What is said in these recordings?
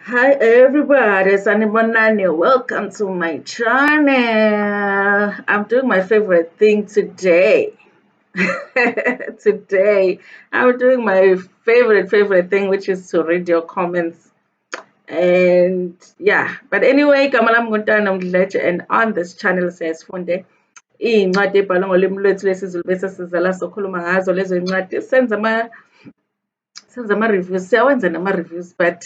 Hi everybody, Sanibonani. Welcome to my channel. I'm doing my favorite thing today. Today, I'm doing my favorite thing, which is to read your comments. And yeah, but anyway, Kamalam Guntana Mdleche, and on this channel says Funde. iy'ncwadi ebhalwe ngolimi lwethu lwesiZulu bese sizala sokhuluma ngazo lezo y'ncwadi senza ama-reviews, siyawenza nama-reviews but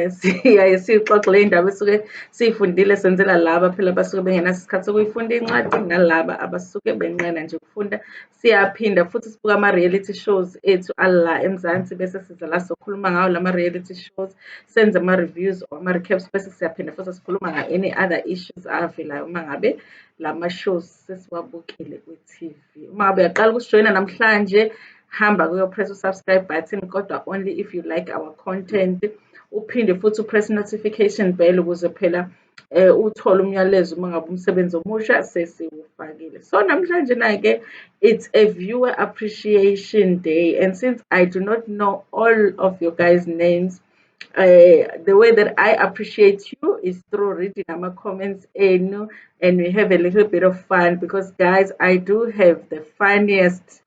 siyaye siyixoxe indaba esuke siyifundile senzela laba phela abasuke bengenaso isikhathi sokuyifunda incwadi nalaba abasuke benqena nje ukufunda. Siyaphinda futhi sibuka ama-reality shows ethu ala eMzansi bese siza la sokhuluma ngawo lama-reality shows, senze ama-reviews or ama-recaps bese siyaphinda futhi sikhuluma nga-any other issues avelayo uma ngabe lama-shows sesiwabukile kwi-TV. Uma ngabe uyaqala ukusijoyina namhlanje, hamba kuyopress u-subscribe button kodwa only if you like our content. Uphinde futhi upress notification bell ukuze phela uthole umyalezo uma ngabe umsebenzi omusha sesiwufakile. So namhlanje na-ke it's a viewer appreciation day, and since I do not know all of your guys' names, the way that I appreciate you is through reading our comments enu, and we have a little bit of fun because guys, I do have the funniest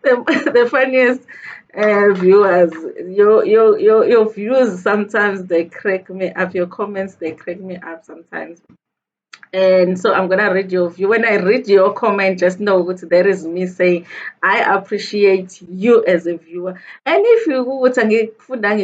the funniest viewers. Your views sometimes they crack me up. Your comments they crack me up sometimes. And so I'm gonna read your view. When I read your comment, just know that there is me saying I appreciate you as a viewer. And if you would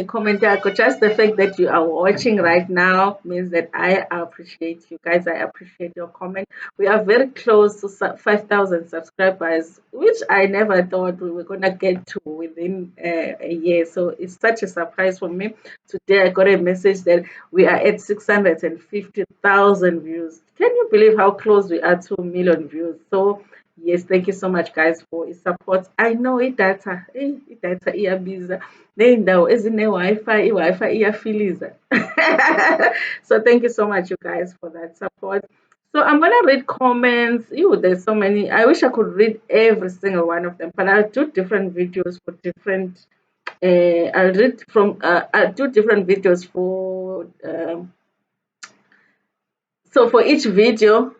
comment, just the fact that you are watching right now means that I appreciate you guys. I appreciate your comment. We are very close to 5,000 subscribers, which I never thought we were gonna get to within a year. So it's such a surprise for me. Today I got a message that we are at 650,000 views. Can you believe how close we are to a million views? So yes, thank you so much guys for your support. I know idatha iyabiza. Ney'ndawo ezine-Wi-Fi, i-Wi-Fi iyafiliza. So thank you so much you guys for that support. So I'm gonna read comments. There's so many. I wish I could read every single one of them, but I'll do different videos for different I'll do different videos for so for each video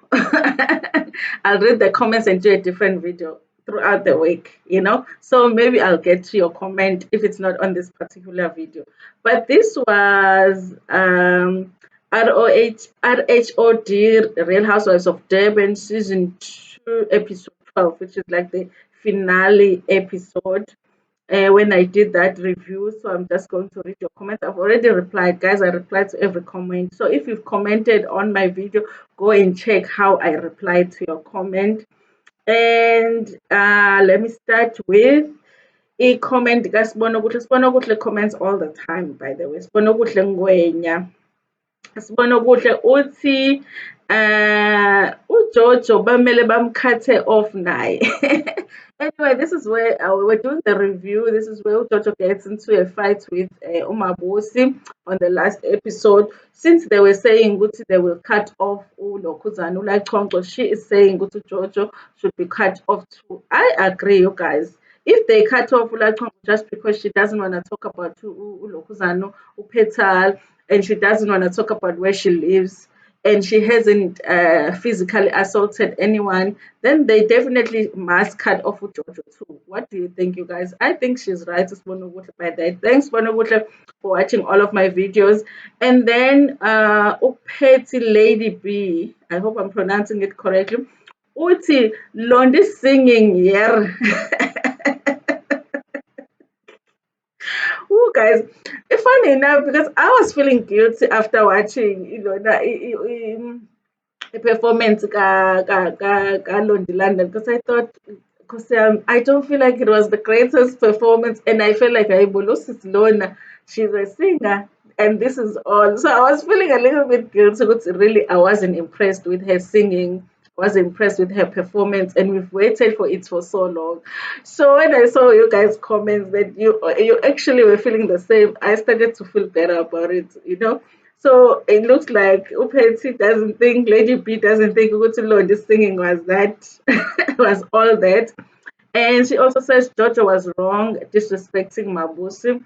I'll read the comments and do a different video throughout the week. So maybe I'll get to your comment if it's not on this particular video. But this was RHOD, Real Housewives of Durban season 2 episode 12, which is like the finale episode. When I did that review. So I'm just going to read your comments. I've already replied, guys. I replied to every comment. So if you've commented on my video, go and check how I replied to your comment. And let me start with a comment. Sibonokuhle comments all the time, by the way. Sibonokuhle Ngwenya. Sibonokuhle uthi uJojo bamele bamkhathe off naye. Anyway, this is where we were doing the review. This is where Jojo gets into a fight with Umabosi on the last episode. Since they were saying Guti they will cut off Ulokhuzana Ulachongo, she is saying Guti Jojo should be cut off too. I agree, you guys. If they cut off Ulachongo just because she doesn't want to talk about Ulokhuzana, Upetal, and she doesn't want to talk about where she lives, and she hasn't physically assaulted anyone, then they definitely must cut off with Jojo too. What do you think, you guys? I think she's right, by that. Thanks, Bonogutle, for watching all of my videos. And then Upeti Lady B, I hope I'm pronouncing it correctly. Uti Londi singing, yeah. Oh, guys, it's funny enough because I was feeling guilty after watching, the performance ka Londi London, because I thought, because I don't feel like it was the greatest performance, and I felt like Bolusis Lona, she's a singer, and this is all. So I was feeling a little bit guilty because really I wasn't impressed with her singing. Was impressed with her performance, and we've waited for it for so long. So when I saw you guys comments that you actually were feeling the same, I started to feel better about it. So it looks like Upeti doesn't think, Lady B doesn't think Ugutulondi singing was that, was all that. And she also says Jojo was wrong, disrespecting Mabusi.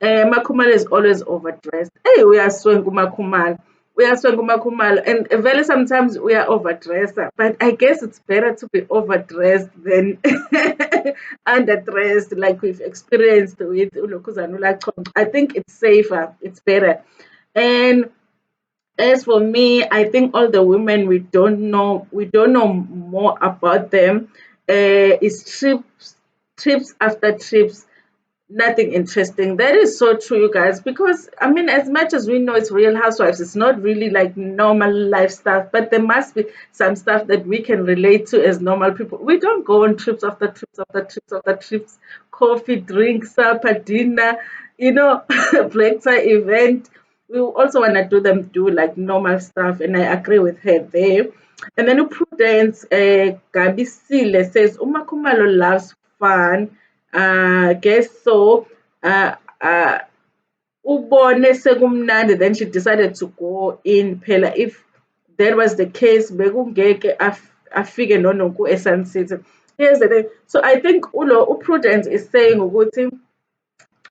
Makhumalo is always overdressed. Hey, we are swing Makhumalo. We are swing Makhumalo. And very sometimes we are overdressed. But I guess it's better to be overdressed than underdressed, like we've experienced with Ulokuzanula Chongo. I think it's safer. It's better. And as for me, I think all the women we don't know more about them. Is trips after trips, nothing interesting. That is so true, you guys. Because I mean, as much as we know it's Real Housewives, it's not really like normal life stuff. But there must be some stuff that we can relate to as normal people. We don't go on trips after trips after trips after trips, coffee, drink, supper, dinner, black tie event. We also want to do like normal stuff, and I agree with her there. And then Prudence, Gabi Sile says, Umakumalo loves fun. Guess so. Uh, uh, ubone sekumnandi, then she decided to go in phela. If that was the case, bekungeke afike nononku eSun City. Here's the thing. So I think uPrudence is saying ukuthi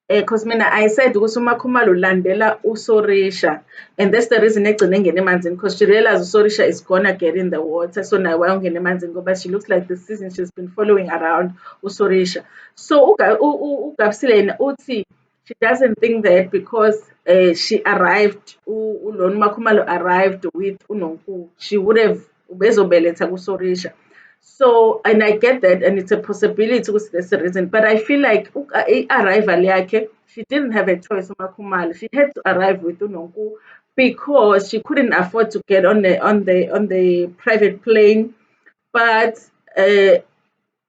because mina I said ukuthi uMakhumalo ulandela uSorisha, and that's the reason egcine engena emanzini, because she realized uSorisha is gonna get in the water, so naye wayongena emanzini ngoba she looks like this season she's been following around uSorisha. So uGabisile yena uthi she doesn't think that because she arrived, lona uMakhumalo arrived with uNonkulu, she would have ubezobeletha kuSorisha. So, and I get that, and it's a possibility because there's a reason. But I feel like arrival yakhe, she didn't have a choice. uMakhumalo. She had to arrive with uNonku because she couldn't afford to get on the private plane. But uh,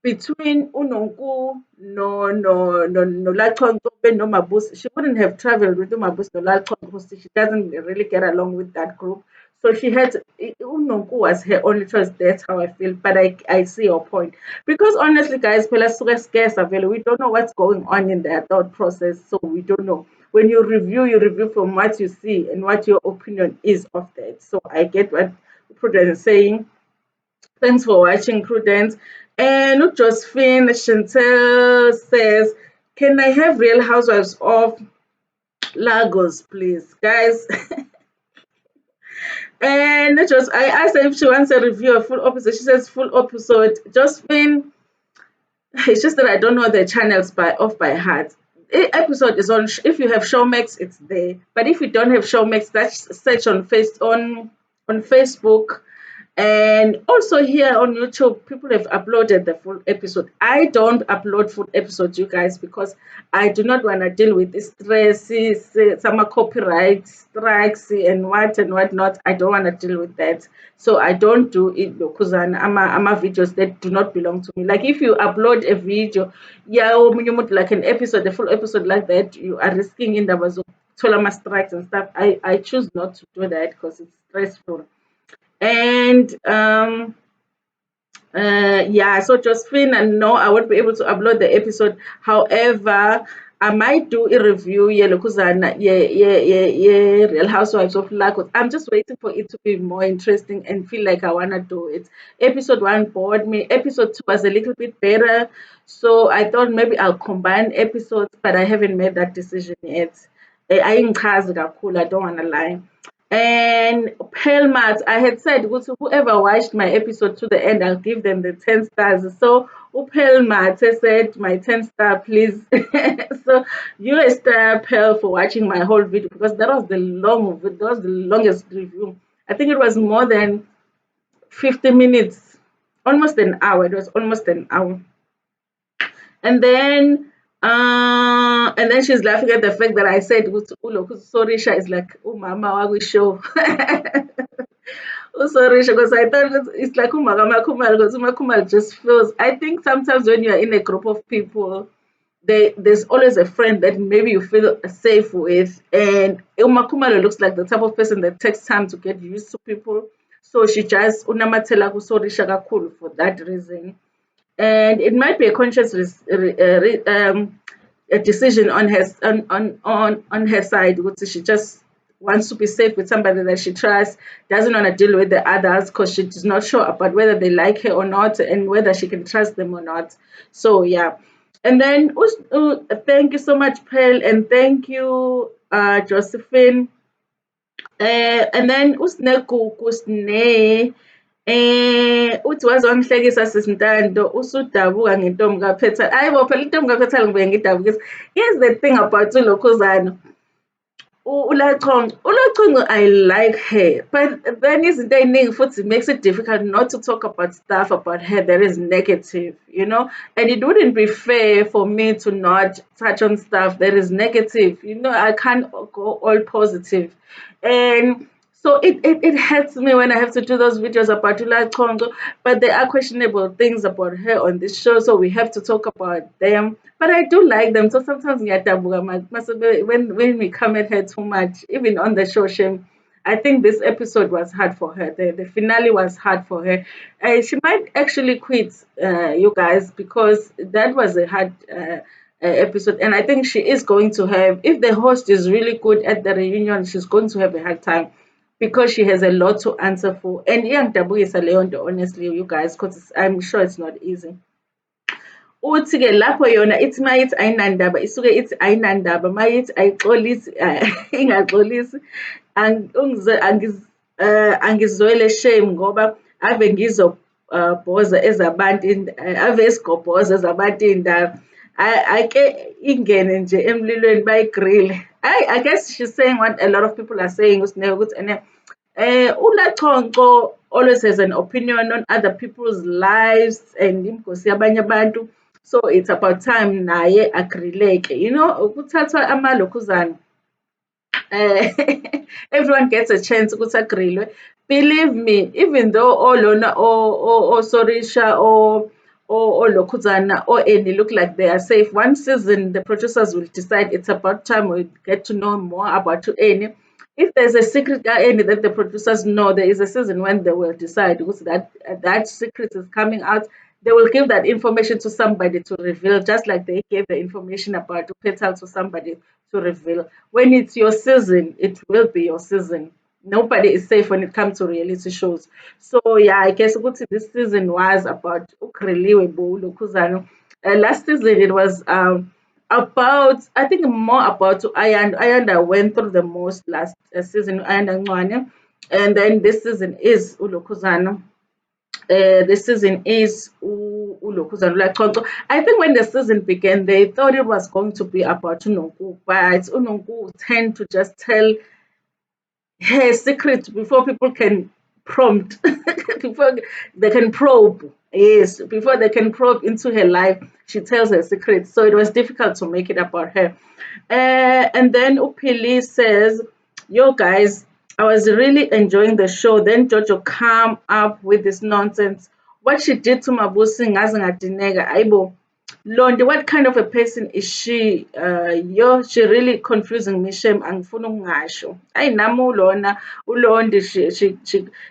between uNonku no Lachonto no Mabus, she wouldn't have traveled with Mabus no Lachonto because she doesn't really get along with that group. So she had uNonku was her only choice. That's how I feel. But I see your point. Because honestly, guys, phela suke scarce available. We don't know what's going on in their thought process. So we don't know. When you review from what you see and what your opinion is of that. So I get what Prudence is saying. Thanks for watching, Prudence. And Josephine Chantel says, can I have Real Housewives of Lagos, please? Guys, and just I asked her if she wants a review of full episode. She says full episode. Josephine, it's just that I don't know the channels by heart. Episode is on. If you have Showmax, it's there. But if you don't have Showmax, that's search on Facebook. And also here on YouTube, people have uploaded the full episode. I don't upload full episodes, you guys, because I do not want to deal with the stress, some copyright strikes, and what not. I don't want to deal with that. So I don't do it because I'm a videos that do not belong to me. Like if you upload a video, yeah, like an episode, a full episode like that, you are risking in the Tolama strikes and stuff. I choose not to do that because it's stressful. And yeah, so Josephine, and no, I won't be able to upload the episode. However, I might do a review, yeah, Lokuzana, yeah, Real Housewives of Lagos. I'm just waiting for it to be more interesting and feel like I wanna do it. Episode one bored me. Episode two was a little bit better, so I thought maybe I'll combine episodes, but I haven't made that decision yet. Ayingichazi kakhulu, I don't wanna lie. And Pelmat, I had said whoever watched my episode to the end, I'll give them the 10 stars. So Pelmat said my 10 star, please. So you a star, Pel, for watching my whole video because that was the longest review. I think it was more than 50 minutes, almost an hour. It was almost an hour. And then she's laughing at the fact that I said Ulo Sorisha is like Mama Wawi show. Sorisha, because I thought it's like Umagama Kumal, because Umakumal just feels, I think sometimes when you're in a group of people, there's always a friend that maybe you feel safe with. And Umakumalo looks like the type of person that takes time to get used to people. So she just unamatela kusorisha kakhulu for that reason. And it might be a conscious a decision on on her side, which she just wants to be safe with somebody that she trusts, doesn't want to deal with the others because she's not sure about whether they like her or not and whether she can trust them or not. So yeah. And then thank you so much, Pearl, and thank you, Josephine. And then usinegugu sine uthi wazongihlekisa sisintando usudabuka ngentombi kaPhethalo. Hayi bo phela intombi kaPhethalo ngibuye ngidabukise. Here's the thing about uLokhuzana. uLachoncho, I like her, but then izinto ey'ningi futhi it makes it difficult not to talk about stuff about her that is negative, and it wouldn't be fair for me to not touch on stuff that is negative. I can't go all positive. And so it hurts me when I have to do those videos about Chongo, but there are questionable things about her on this show, so we have to talk about them. But I do like them, so sometimes when we come at her too much, even on the show, I think this episode was hard for her. The finale was hard for her. She might actually quit, you guys, because that was a hard episode. And I think she is going to have, if the host is really good at the reunion, she's going to have a hard time because she has a lot to answer for. And iyangidabukisa leyo nto, honestly, you guys, because I'm sure it's not easy. Uthi-ke lapho yona ithi uma yithi ayinandaba isuke ithi ayinandaba, uma yithi ayixolisi ingaxolisi, angizwele shame ngoba ave ngizobhoza ezabantu ave sigobhoza ezabantu iy'ndaba. Ake ingene nje emlilweni bayigrile. I guess she's saying what a lot of people are saying uSineke ukuthi uLachoncho always has an opinion on other people's lives and imgosi yabanye abantu. So it's about time naye agrileke. Ukuthathwa amalokhuzana. Everyone gets a chance ukuthi agrilwe. Believe me, even though olona Sorisha or Lokhuzana or Eni look like they are safe, one season the producers will decide it's about time we get to know more about Eni. If there's a secret Eni that the producers know, there is a season when they will decide because that secret is coming out. They will give that information to somebody to reveal, just like they gave the information about Petal to somebody to reveal. When it's your season, it will be your season. Nobody is safe when it comes to reality shows. So yeah, I guess this season was about Ukreliwe Bulu Kuzano. Last season it was about, I think more about Ayanda went through the most last season, Ayanda Ngwane. And then this season is Ulukuzano. This season is Ulokuzana Lachoncho. I think when the season began, they thought it was going to be about Unonku, but Unonku tend to just tell her secret before people can prompt, before they can probe. Yes, before they can probe into her life, she tells her secrets. So it was difficult to make it about her. And then Upili says, yo guys, I was really enjoying the show. Then Jojo come up with this nonsense. What she did to Mabusi Ngazingadinega, Aibo. Londi, what kind of a person is she? She really confusing me. Shem angifuna ukungasho. Ayi nami uLondi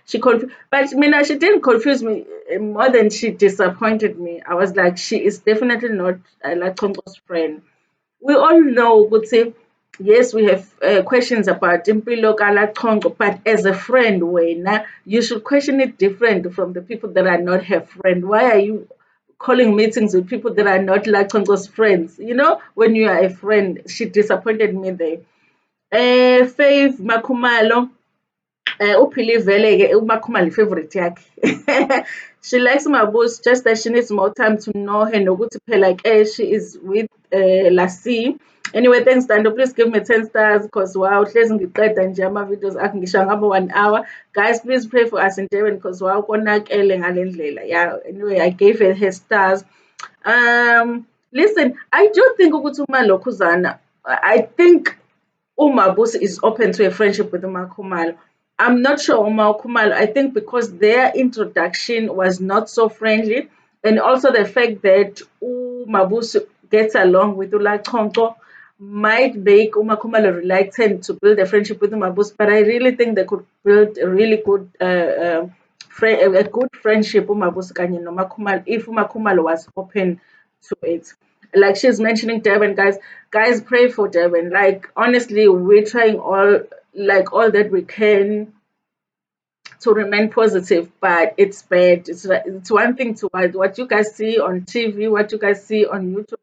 she confused. But Mina, she didn't confuse me more than she disappointed me. I was like, she is definitely not like Tongo's friend. We all know, Gutsi, yes, we have questions about Impilo Kalachongo, but as a friend, Wena, you should question it different from the people that are not her friend. Why are you calling meetings with people that are not Lachongo's friends? When you are a friend, she disappointed me there. Faith Makumalo, uphili vele-ke umakhumalo i-favorite yakhe. She likes Mabuse, just that she needs more time to know her nokuthi phela ke she is with Lassie. Anyway, thanks Dando, please give me 10 stars because wow, hlezi ngiqeda nje ama-videos akhe ngisho ngaba 1 hour. Guys, please pray for us in Durban because wow, konakele ngale ndlela. Yeah, anyway, I gave her stars. Listen, I do think ukuthi uMalokhuzana, I think Umabuse is open to a friendship with Umakhumalo. I'm not sure Umakhumalo. I think because their introduction was not so friendly, and also the fact that Umabuse gets along with Ulachoncho might make Umakhumalo reluctant to build a friendship with Umabuse. But I really think they could build a really good a good friendship Umabuse kanye noMakhumalo if Umakhumalo was open to it. Like she's mentioning Devon, guys pray for Devon. Like honestly, we're trying all that we can to remain positive, but it's bad. It's one thing to what you guys see on TV, what you guys see on YouTube.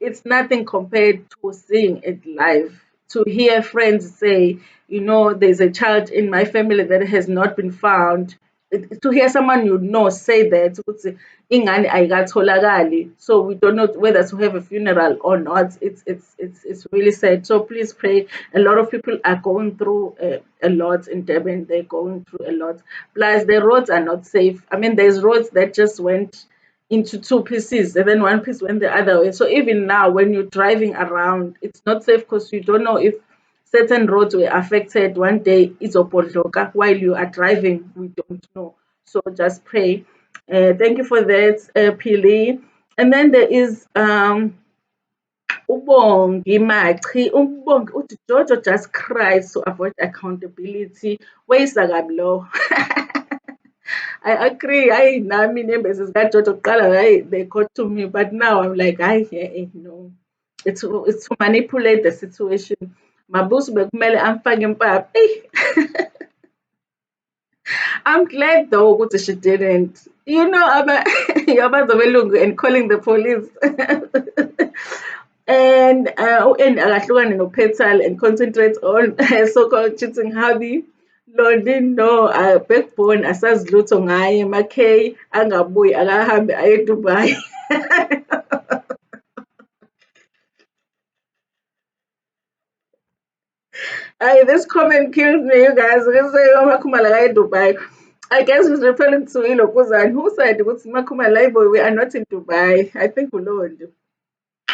it's nothing compared to seeing it live. To hear friends say, there's a child in my family that has not been found. To hear someone you know say that, ukuthi ingane ayikatholakali, so we don't know whether to have a funeral or not. It's really sad. So please pray. A lot of people are going through a lot in Durban. They're going through a lot. Plus, the roads are not safe. I mean, there's roads that just went into two pieces and then one piece went the other way. So even now, when you're driving around, it's not safe because you don't know if certain roads were affected one day. It's opodloka while you are driving. We don't know. So just pray. Thank you for that, Pili. And then there is Ubongi Machi. Ubongi uthi Jojo just cries to avoid accountability. Where is Sagablo? I agree. I nami nembezi zikaJojo kuqala they got to me, but now I'm like, no. It's to manipulate the situation. Mabusi bekumele amfake impapa. I'm glad though ukuthi she didn't. Abazobelungu and calling the police. And akahlukane noPetal and concentrate on her so-called cheating hobby. Londi no, backbone asazi lutho ngaye, makay angabuyi akahambe aye eDubai. This comment kills me, you guys. They say Makhumalo akaye eDubai. I guess he's referring to Ilokuzan, who said ukuthi Makhumalo boy, we are not in Dubai. I think uLondi.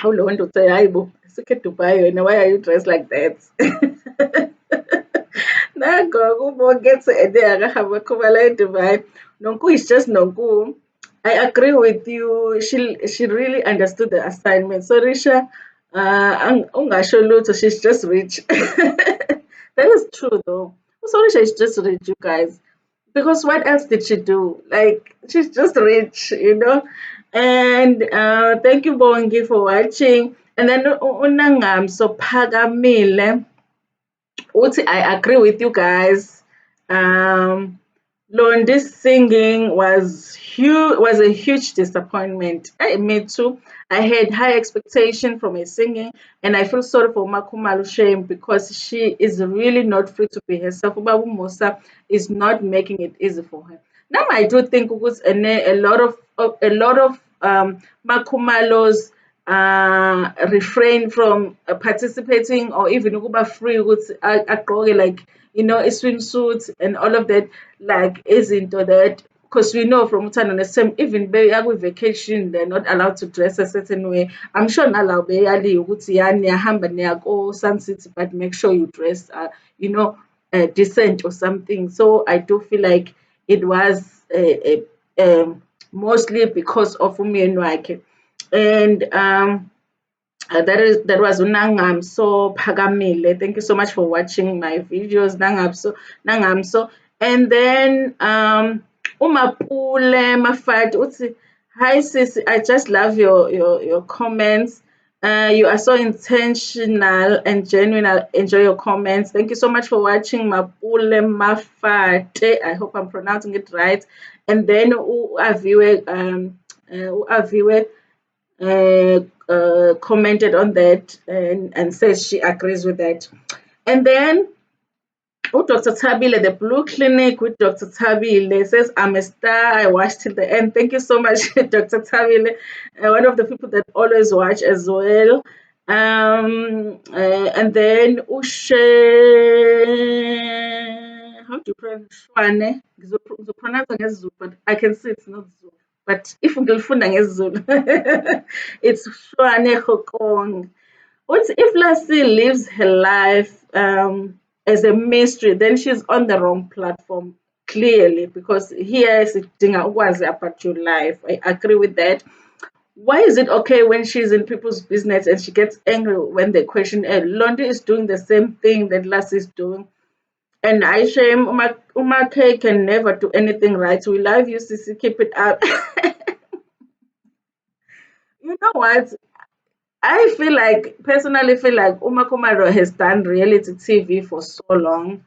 uLondi uthi hayi bo, sikhe eDubai wena, why are you dressed like that? Nango kubonke ede akahamba khumala eDubai. Nonku is just Nonku. I agree with you. She really understood the assignment. So Risha, ungasho lutho, she's just rich. That is true though. So Risha is just rich, you guys. Because what else did she do? Like she's just rich. And thank you, Bongi, for watching. And then Unangam so Pagamile. Uti, I agree with you guys. Londi's singing was a huge disappointment. Me too. I had high expectation from her singing, and I feel sorry for Makumalu Shame because she is really not free to be herself. Ubabu Musa is not making it easy for her. Now I do think ukuthi a lot of Makumalos refrain from participating or even ukuba free ukuthi agqoke like a swimsuit and all of that, like izinto that, because we know from Utano Nesem, even vacation, they're not allowed to dress a certain way. I'm sure nalaw beyaliwe ukuthi niyahamba niyako Sun City, but make sure you dress decent or something. So I do feel like it was mostly because of umyeni wakhe. And that was Nangamso Pagamile. Thank you so much for watching my videos, Nangamso. And then Umapule Mafat Uti. Hi sis, I just love your comments. You are so intentional and genuine. I enjoy your comments. Thank you so much for watching Mapule Mafate. I hope I'm pronouncing it right. And then Aviwe commented on that and says she agrees with that. And then Dr. Tabile, the Blue Clinic with Dr. Tabile says, I'm a star. I watched till the end. Thank you so much, Dr. Tabile. One of the people that always watch as well. And then Ushe, how do you pronounce Shwane? Pronounce it, but I can see it's not Zulu. But if ngilifunda ngesiZulu, it's Shwane Hokong. What if Lassie lives her life as a mystery, then she's on the wrong platform, clearly, because here is was about your life. I agree with that. Why is it okay when she's in people's business and she gets angry when they question her? Londi is doing the same thing that Lassie is doing. And I shame Uma K can never do anything right. We love you, Sissy. Keep it up. You know what? I personally feel like Uma Kumaro has done reality TV for so long,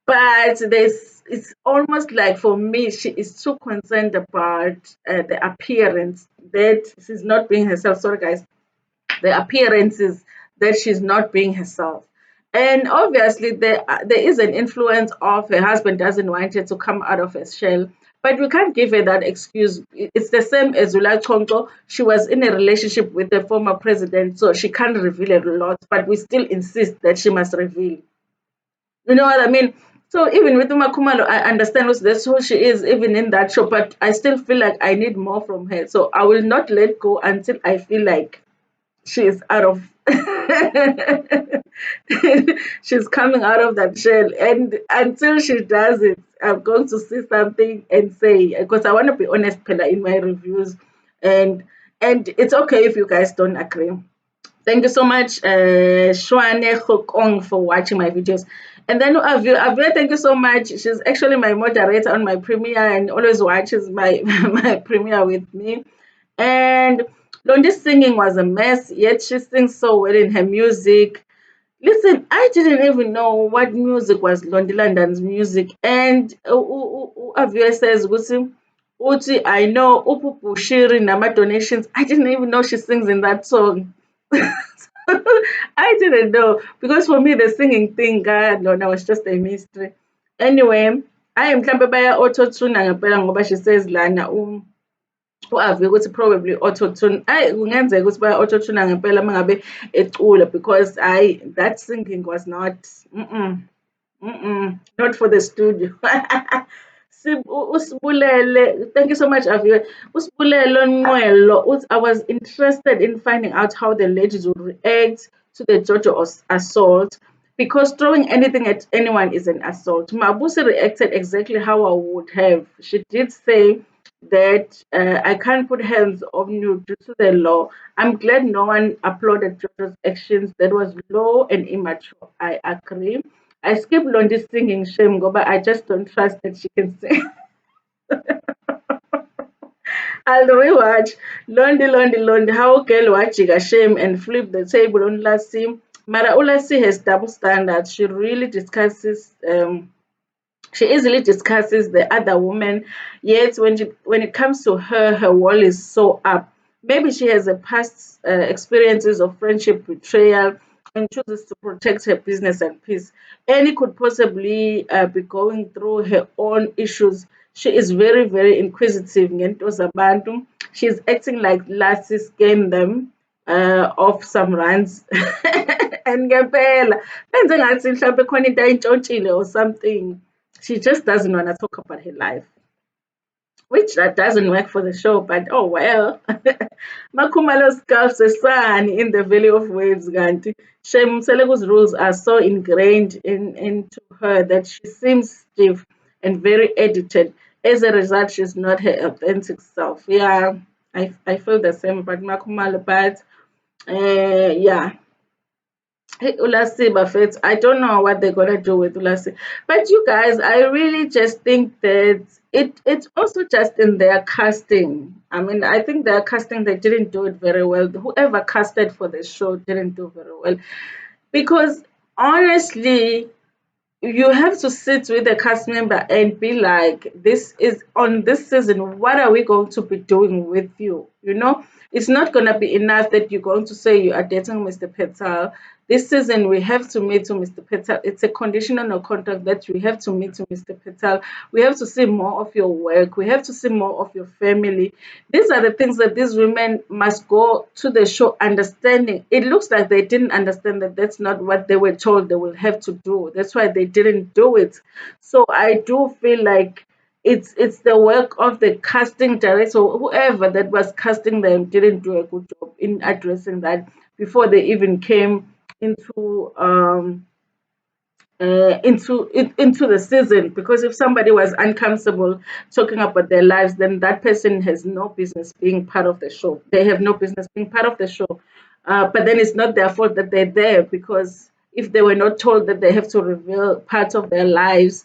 but it's almost like for me, she is too concerned about the appearance that she's not being herself. Sorry, guys. the appearances, that she's not being herself. And obviously, there is an influence of her husband doesn't want her to come out of her shell. But we can't give her that excuse. It's the same as Zula Chonko. She was in a relationship with the former president, so she can't reveal a lot, but we still insist that she must reveal. You know what I mean? So even with Uma Kumalo, I understand that's who she is, even in that show, but I still feel like I need more from her. So I will not let go until I feel like she is out of she's coming out of that shell, and until she does it, I'm going to see something and say, because I want to be honest Pella, in my reviews, and it's okay if you guys don't agree. Thank you so much, Shwane Hokong, for watching my videos. And then Avia, thank you so much. She's actually my moderator on my premiere and always watches my my premiere with me. And Londi's singing was a mess, yet she sings so well in her music. Listen, I didn't even know what music was Londi London's music. And Avia says, Uti, I know Upupu Shiri Nama donations. I didn't even know she sings in that song. I didn't know because for me the singing thing, God, Lord, was just a mystery. Anyway, I am mhlambe baya auto tune ngempela ngoba she says lana u-Avi ukuthi probably auto tune. Ayi kungenzeka ukuthi baya auto tune ngempela mangabe ecula because that singing was not not for the studio. Usibulele, thank you so much, Aviwe. Usibulele Nqwelo, I was interested in finding out how the ladies would react to the Jojo assault because throwing anything at anyone is an assault. Mabusi reacted exactly how I would have. She did say that I can't put hands on you due to the law. I'm glad no one applauded Jojo's actions. That was low and immature. I agree. I skipped Londi's singing shame, but I just don't trust that she can sing. I'll rewatch Londi, how girl watching shame and flip the table on Lassie. Mara Ulasi has double standards. She easily discusses the other woman, yet when it comes to her, her wall is so up. Maybe she has a past experiences of friendship betrayal and chooses to protect her business and peace. Annie could possibly be going through her own issues. She is very, very inquisitive. Ngento zabantu. She's acting like Lassie scammed them of some runs. And ngempela benze ngathi mhlawumbe khona into ayintshontshile or something. She just doesn't want to talk about her life, which that doesn't work for the show, but oh well. Makumalo sculpts a sun in the Valley of Waves, Ganti. Shem Selegu's rules are so ingrained into her that she seems stiff and very edited. As a result, she's not her authentic self. Yeah, I feel the same about Makumalo, but yeah. Hey, Ulasi Buffett, I don't know what they're gonna do with Ulasi, but you guys, I really just think that it's also just in their casting. I mean, I think their casting they didn't do it very well. Whoever casted for the show didn't do very well because honestly, you have to sit with the cast member and be like, this is on this season, what are we going to be doing with you? You know, it's not going to be enough that you're going to say you are dating Mr. Petal. This season, we have to meet to Mr. Petal. It's a conditional no contract that we have to meet to Mr. Petal. We have to see more of your work. We have to see more of your family. These are the things that these women must go to the show understanding. It looks like they didn't understand that that's not what they were told they will have to do. That's why they didn't do it. So I do feel like it's the work of the casting director, whoever that was casting them didn't do a good job in addressing that before they even came into the season, because if somebody was uncomfortable talking about their lives, then that person has no business being part of the show. They have no business being part of the show. But then it's not their fault that they're there, because if they were not told that they have to reveal parts of their lives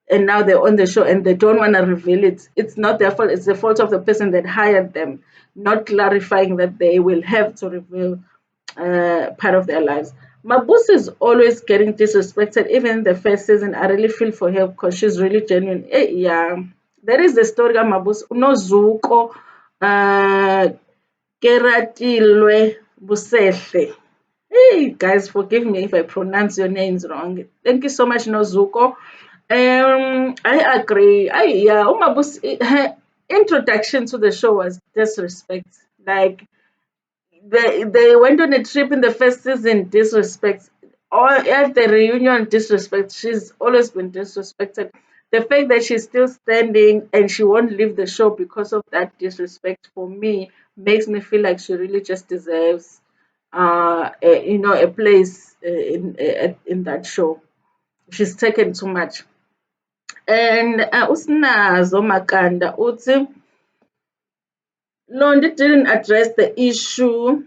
and now they're on the show and they don't want to reveal it, it's not their fault. It's the fault of the person that hired them, not clarifying that they will have to reveal part of their lives. Mabuse is always getting disrespected, even in the first season. I really feel for her because she's really genuine. Yeah, there is the story of Mabuse. No Zuko, Keratilwe, Busehle. Hey guys, forgive me if I pronounce your names wrong. Thank you so much, Nozuko. I agree. Yeah, Umabus, her introduction to the show was disrespect. Like they went on a trip in the first season, disrespect. Or at the reunion, disrespect. She's always been disrespected. The fact that she's still standing and she won't leave the show because of that disrespect, for me, makes me feel like she really just deserves a place in that show. She's taken too much. And Usnazo Makanda uthi Londi didn't address the issue.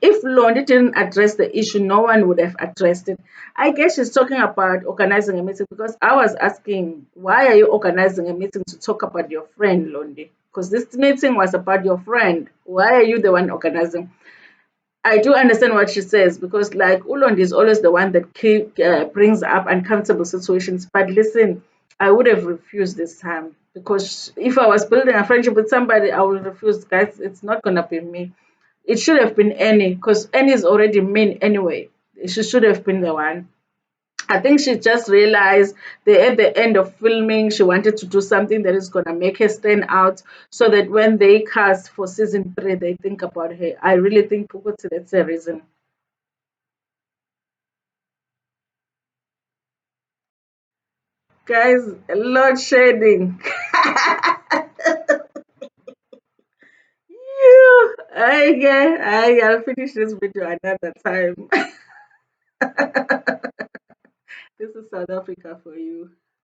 If Londi didn't address the issue, no one would have addressed it. I guess she's talking about organizing a meeting, because I was asking, why are you organizing a meeting to talk about your friend, Londi? Because this meeting was about your friend. Why are you the one organizing? I do understand what she says, because like Ulond is always the one that brings up uncomfortable situations. But listen, I would have refused this time, because if I was building a friendship with somebody, I would refuse. Guys, it's not gonna be me. It should have been Annie, because Annie is already mean anyway. She should have been the one. I think she just realized that at the end of filming, she wanted to do something that is going to make her stand out, so that when they cast for season 3, they think about her. I really think Pukuti, that's the reason. Guys, load shedding. Phew. I'll finish this video another time. This is South Africa for you.